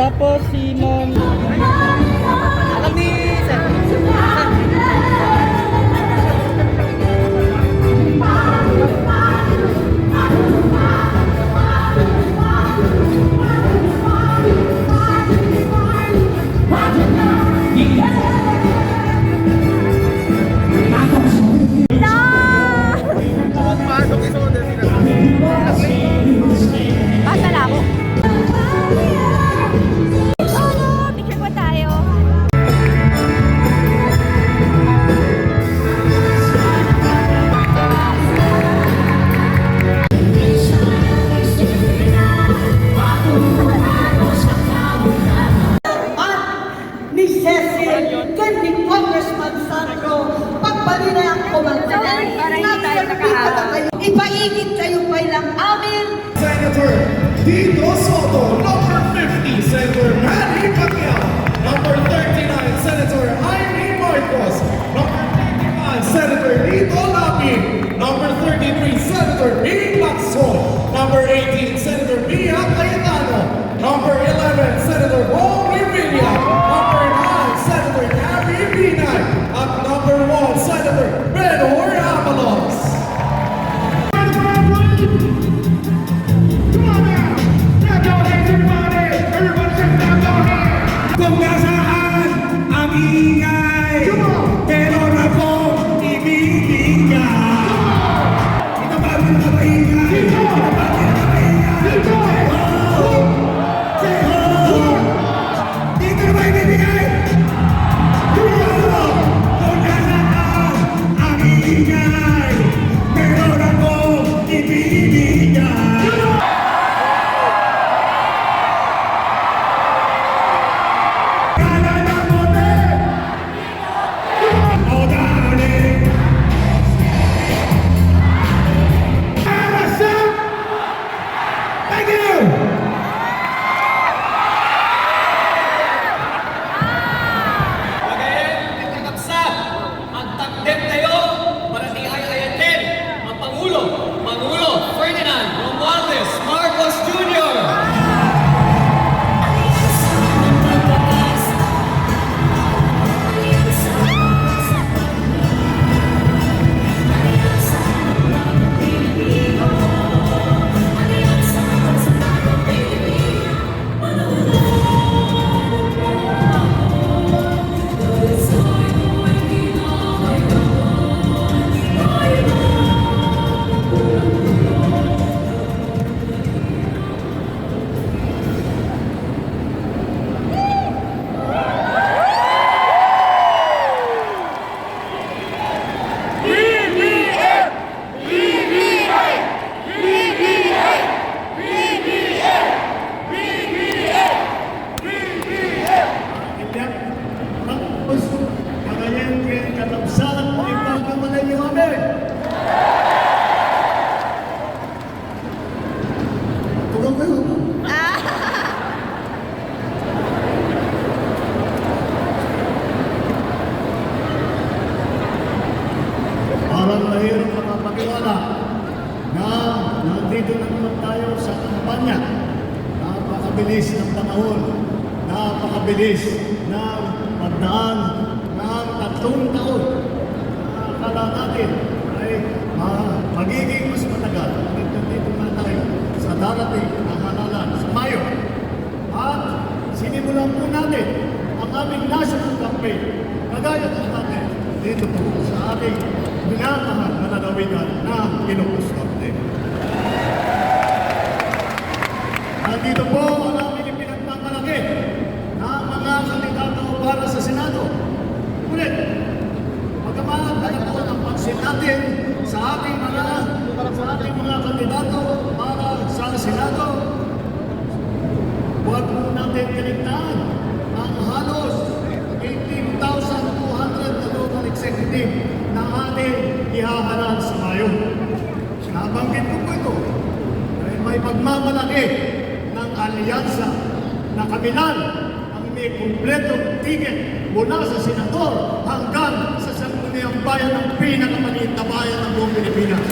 Tapos si Ma'am... Alam ni Sir. Basta ako. Picture po tayo. Ni Cecil, kundi Congressman Sandro, pagbalina ang kumantanan, ipaigit kayo pa lang amin. Senator Tito Soto, number 50, Senator Manny Pacquiao, number 39, Senator Irene Marcos, number 35, Senator Lito Lapi, number 33, Senator Bing Lacson, number 18, Senator Mia Cayetano, number 11, Senator Bong Revilla, number 9, Senator Gabby Binay, at number 1, Senator Benhur Avalos. Kung nasaan ang ingay, meron akong ibibigay. Ito ba ang mga maingay? Ito ba ang mga maingay? Dito na ba ibibigay? Kung nasaan ang ingay, meron akong ibibigay. Pangulo Ferdinand Romualdez Marcos Jr. Parang mahirap makapaniwala na nandito na naman tayo sa kampanya. Napakabilis ng panahon, napakabilis ng pagdaan ng 3 taon. Akala natin ay magiging mas matagal. Nandito na tayo sa darating na halalan sa Mayo. At sinimulan po natin ang aming national campaign. Kagaya po natin dito po sa ating minamahal na lalawigan na Ilocos-Norte. Nandito po ang aming ipinagmamalaki na mga kandidato para sa Senado. Ulit, pagkamaan po ang pansin natin sa ating mga kandidato para sa Senado, huwag po natin kaligtaan ang halos 18,200 na local executive na ating ihaharap sa Mayo. Nabanggit ko po ito dahil may pagmamalaki ng alyansa na kabilang ang may kumpletong ticket mula sa senador hanggang sa sangguniang bayan ng pinakamaliit na bayan ng buong Pilipinas.